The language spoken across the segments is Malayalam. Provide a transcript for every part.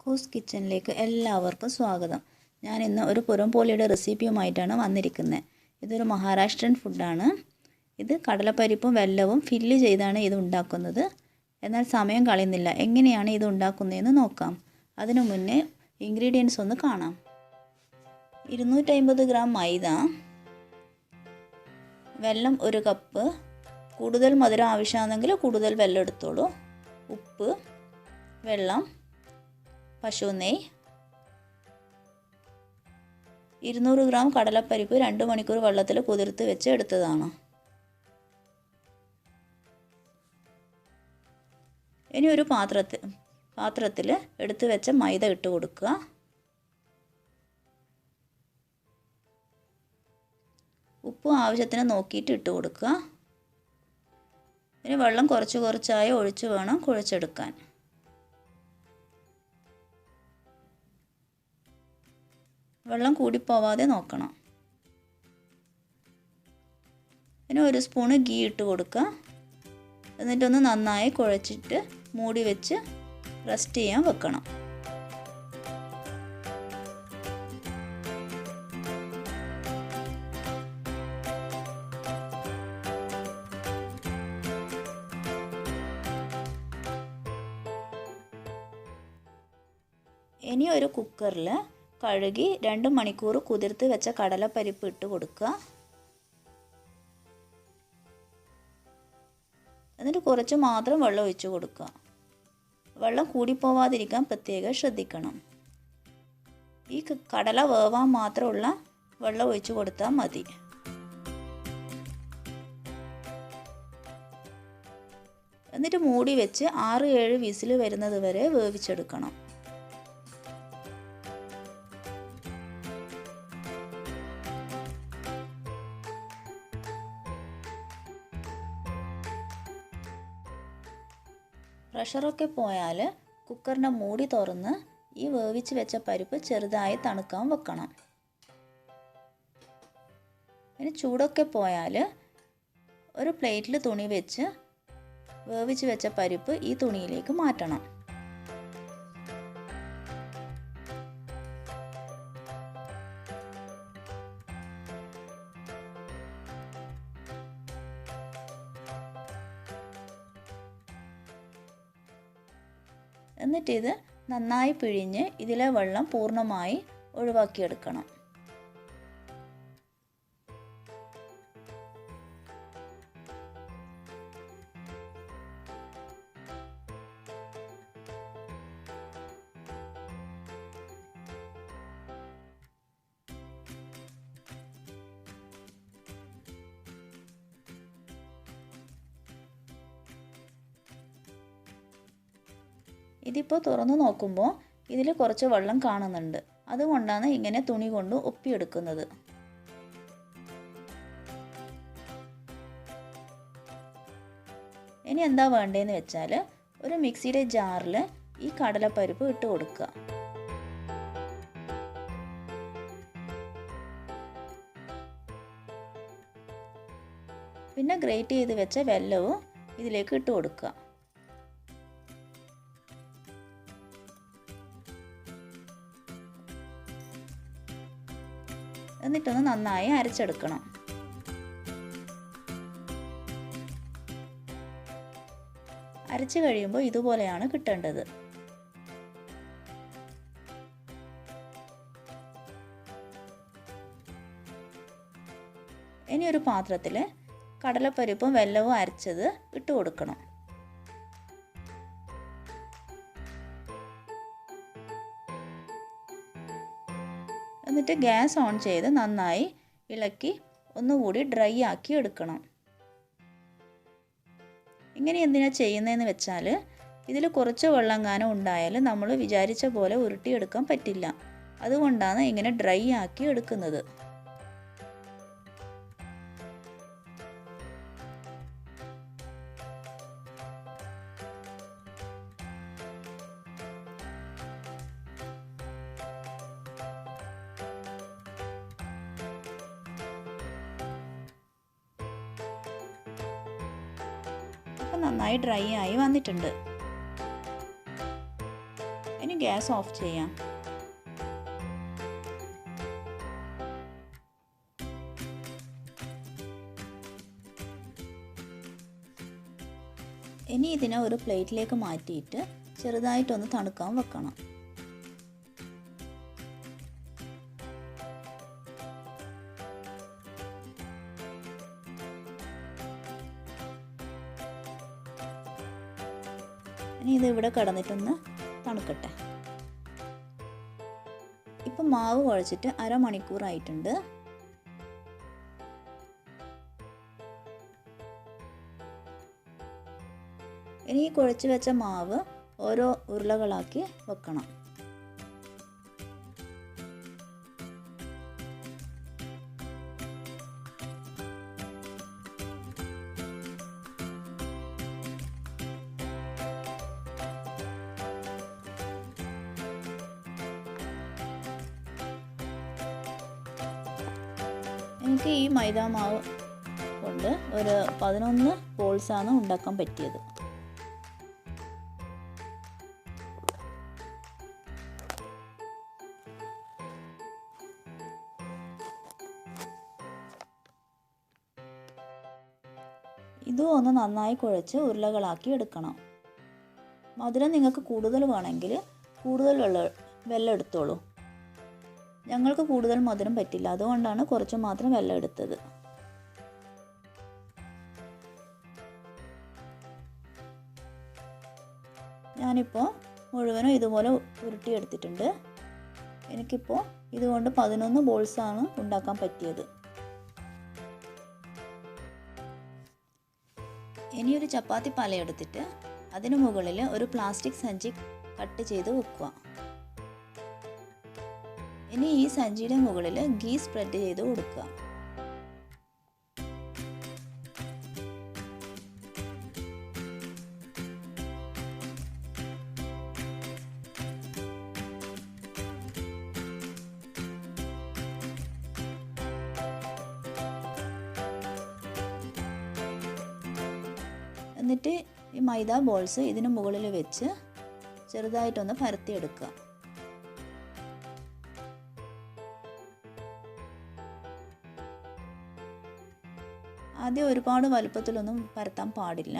അക്കൂസ് കിച്ചണിലേക്ക് എല്ലാവർക്കും സ്വാഗതം. ഞാൻ ഇന്ന് ഒരു പുറംപോളിയുടെ റെസിപ്പിയുമായിട്ടാണ് വന്നിരിക്കുന്നത്. ഇതൊരു മഹാരാഷ്ട്രൻ ഫുഡാണ്. ഇത് കടലപ്പരിപ്പും വെല്ലവും ഫില്ല് ചെയ്താണ് ഇത് ഉണ്ടാക്കുന്നത്. എന്നാൽ സമയം കളയുന്നില്ല, എങ്ങനെയാണ് ഇത് ഉണ്ടാക്കുന്നതെന്ന് നോക്കാം. അതിനു മുന്നേ ഇൻഗ്രീഡിയൻസ് ഒന്ന് കാണാം. 250 ഗ്രാം മൈദ, വെല്ലം 1 കപ്പ്, കൂടുതൽ മധുരം ആവശ്യമാണെങ്കിൽ കൂടുതൽ വെല്ലം എടുത്തോളൂ, ഉപ്പ്, വെള്ളം, പശുനെയ്യ്, 200 ഗ്രാം കടലപ്പരിപ്പ് 2 മണിക്കൂർ വെള്ളത്തിൽ കുതിർത്ത് വെച്ച് എടുത്തതാണ്. ഇനി ഒരു പാത്രത്തിൽ എടുത്തു വെച്ച മൈദ ഇട്ട് കൊടുക്കുക. ഉപ്പ് ആവശ്യത്തിന് നോക്കിയിട്ട് ഇട്ട് കൊടുക്കുക. ഇനി വെള്ളം കുറച്ച് കുറച്ചായി ഒഴിച്ച് വേണം കുഴച്ചെടുക്കാൻ. വെള്ളം കൂടിപ്പോവാതെ നോക്കണം. പിന്നെ 1 സ്പൂണ് ഗീ ഇട്ട് കൊടുക്കുക. എന്നിട്ടൊന്ന് നന്നായി കുഴച്ചിട്ട് മൂടി വെച്ച് റെസ്റ്റ് ചെയ്യാൻ വെക്കണം. ഇനി ഒരു കുക്കറിൽ കഴുകി 2 മണിക്കൂർ കുതിർത്ത് വെച്ച കടലപ്പരിപ്പ് ഇട്ട് കൊടുക്കുക. എന്നിട്ട് കുറച്ച് മാത്രം വെള്ളം ഒഴിച്ച് കൊടുക്കുക. വെള്ളം കൂടിപ്പോവാതിരിക്കാൻ പ്രത്യേകം ശ്രദ്ധിക്കണം. ഈ കടല വേവാൻ മാത്രമുള്ള വെള്ളം ഒഴിച്ച് കൊടുത്താൽ മതി. എന്നിട്ട് മൂടി വെച്ച് 6-7 വിസിൽ വരുന്നത് വരെ വേവിച്ചെടുക്കണം. പ്രഷറൊക്കെ പോയാൽ കുക്കറിൻ്റെ മൂടി തുറന്ന് ഈ വേവിച്ച് വെച്ച പരിപ്പ് ചെറുതായി തണുക്കാൻ വെക്കണം. ഇനി ചൂടൊക്കെ പോയാൽ ഒരു പ്ലേറ്റിൽ തുണി വെച്ച് വേവിച്ച് വെച്ച പരിപ്പ് ഈ തുണിയിലേക്ക് മാറ്റണം. എന്നിട്ട് ഇത് നന്നായി പിഴിഞ്ഞ് ഇതിലെ വെള്ളം പൂർണ്ണമായി ഒഴിവാക്കിയെടുക്കണം. ഇതിപ്പോൾ തുറന്നു നോക്കുമ്പോൾ ഇതിൽ കുറച്ച് വെള്ളം കാണുന്നുണ്ട്. അതുകൊണ്ടാണ് ഇങ്ങനെ തുണി കൊണ്ട് ഒപ്പിയെടുക്കുന്നത്. ഇനി എന്താ വേണ്ടതെന്ന് വെച്ചാൽ ഒരു മിക്സിയുടെ ജാറിൽ ഈ കടലപ്പരിപ്പ് ഇട്ട് കൊടുക്കുക. പിന്നെ ഗ്രേറ്റ് ചെയ്ത് വെച്ച വെല്ലവും ഇതിലേക്ക് ഇട്ട് കൊടുക്കുക. എന്നിട്ടൊന്ന് നന്നായി അരച്ചെടുക്കണം. അരച്ച് കഴിയുമ്പോൾ ഇതുപോലെയാണ് കിട്ടേണ്ടത്. ഇനി ഒരു പാത്രത്തിൽ കടലപ്പരിപ്പും വെല്ലവും അരച്ചത് ഇട്ട് കൊടുക്കണം. എന്നിട്ട് ഗ്യാസ് ഓൺ ചെയ്ത് നന്നായി ഇളക്കി ഒന്നുകൂടി ഡ്രൈ ആക്കി എടുക്കണം. ഇങ്ങനെ എന്തിനാണ് ചെയ്യുന്നതെന്ന് വെച്ചാൽ ഇതിൽ കുറച്ച് വെള്ളങ്ങാനം ഉണ്ടായാൽ നമ്മൾ വിചാരിച്ച പോലെ ഉരുട്ടിയെടുക്കാൻ പറ്റില്ല. അതുകൊണ്ടാണ് ഇങ്ങനെ ഡ്രൈ ആക്കി എടുക്കുന്നത്. നന്നായി ഡ്രൈ ആയി വന്നിട്ടുണ്ട്. ഇനി ഗ്യാസ് ഓഫ് ചെയ്യാം. ഇനി ഇതിനെ ഒരു പ്ലേറ്റിലേക്ക് മാറ്റിയിട്ട് ചെറുതായിട്ടൊന്ന് തണുക്കാൻ വെക്കണം. ഇനി ഇത് ഇവിടെ കിടന്നിട്ടൊന്ന് തണുക്കട്ടെ. ഇപ്പം മാവ് കുഴച്ചിട്ട് അരമണിക്കൂറായിട്ടുണ്ട്. ഇനി ഈ കുഴച്ച് വെച്ച മാവ് ഓരോ ഉരുളകളാക്കി വെക്കണം. എനിക്ക് ഈ മൈദാമാവ് കൊണ്ട് ഒരു 11 ബോൾസാണ് ഉണ്ടാക്കാൻ പറ്റിയത്. ഇതും ഒന്ന് നന്നായി കുഴച്ച് ഉരുളകളാക്കി എടുക്കണം. മധുരം നിങ്ങൾക്ക് കൂടുതൽ വേണമെങ്കിൽ കൂടുതൽ വെള്ളം എടുത്തോളൂ. ഞങ്ങൾക്ക് കൂടുതൽ മധുരം പറ്റില്ല, അതുകൊണ്ടാണ് കുറച്ച് മാത്രം വെള്ളം എടുത്തത്. ഞാനിപ്പോൾ മുഴുവനും ഇതുപോലെ ഉരുട്ടിയെടുത്തിട്ടുണ്ട്. എനിക്കിപ്പോൾ ഇതുകൊണ്ട് 11 ബോൾസാണ് ഉണ്ടാക്കാൻ പറ്റിയത്. ഇനി ഒരു ചപ്പാത്തി പാല എടുത്തിട്ട് അതിന് മുകളിൽ ഒരു പ്ലാസ്റ്റിക് സഞ്ചി കട്ട് ചെയ്ത് വെക്കുക. ഇനി ഈ സഞ്ചിയുടെ മുകളിൽ ഗീ സ്പ്രെഡ് ചെയ്ത് കൊടുക്കുക. എന്നിട്ട് ഈ മൈദ ബോൾസ് ഇതിന് മുകളിൽ വെച്ച് ചെറുതായിട്ടൊന്ന് പരത്തിയെടുക്കുക. ആദ്യം ഒരുപാട് വലുപ്പത്തിലൊന്നും പരത്താൻ പാടില്ല.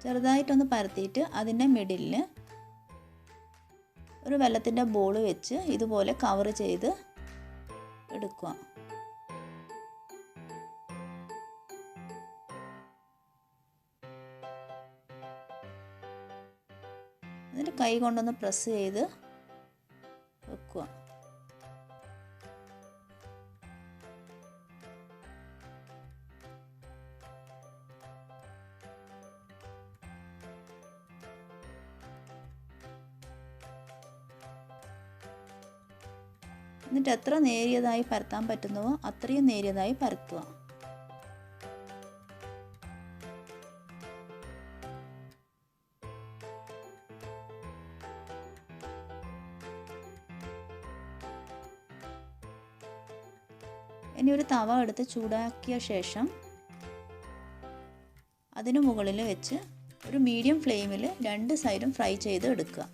ചെറുതായിട്ടൊന്ന് പരത്തിയിട്ട് അതിൻ്റെ മിഡിലിൽ ഒരു വെള്ളത്തിൻ്റെ ബോൾ വെച്ച് ഇതുപോലെ കവർ ചെയ്ത് എടുക്കുക. എന്നിട്ട് കൈ കൊണ്ടൊന്ന് പ്രസ് ചെയ്ത് വെക്കുക. എന്നിട്ട് എത്ര നേരിയതായി പരത്താൻ പറ്റുന്നുവോ അത്രയും നേരിയതായി പരത്തുക. ഇനി ഒരു തവ എടുത്ത് ചൂടാക്കിയ ശേഷം അതിനു മുകളിൽ വെച്ച് ഒരു മീഡിയം ഫ്ലെയിമിൽ 2 സൈഡും ഫ്രൈ ചെയ്ത് എടുക്കുക.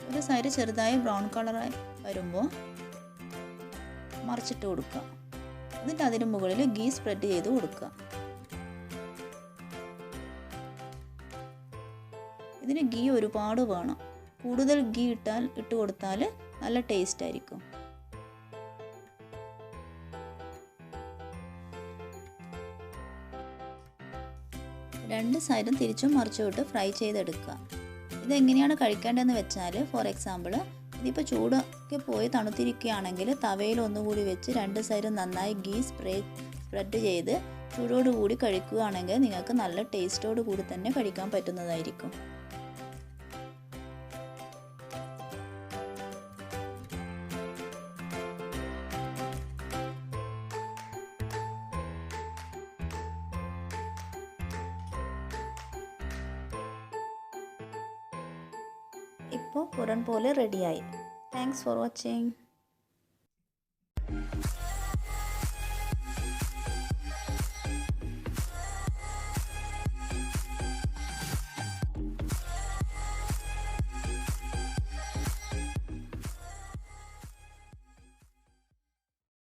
ഒരു സൈഡ് ചെറുതായി ബ്രൗൺ കളറായി വരുമ്പോൾ മറിച്ചിട്ട് കൊടുക്കുക. എന്നിട്ട് അതിന് മുകളിൽ ഗീ സ്പ്രെഡ് ചെയ്ത് കൊടുക്കുക. ഇതിന് ഗീ ഒരുപാട് വേണം. കൂടുതൽ ഗീ ഇട്ട് കൊടുത്താൽ നല്ല ടേസ്റ്റ് ആയിരിക്കും. രണ്ട് സൈഡും തിരിച്ചും മറിച്ചും ഇട്ട് ഫ്രൈ ചെയ്തെടുക്കുക. ഇതെങ്ങനെയാണ് കഴിക്കേണ്ടതെന്ന് വെച്ചാൽ, ഫോർ എക്സാമ്പിൾ ഇതിപ്പോൾ ചൂടൊക്കെ പോയി തണുത്തിരിക്കുകയാണെങ്കിൽ തവയിൽ ഒന്നുകൂടി വെച്ച് 2 സൈഡും നന്നായി ഗീ സ്പ്രെഡ് ചെയ്ത് ചൂടോടുകൂടി കഴിക്കുകയാണെങ്കിൽ നിങ്ങൾക്ക് നല്ല ടേസ്റ്റോടു കൂടി തന്നെ കഴിക്കാൻ പറ്റുന്നതായിരിക്കും. ഇപ്പോൾ പുരൺപോളി റെഡിയായി. Thanks for watching.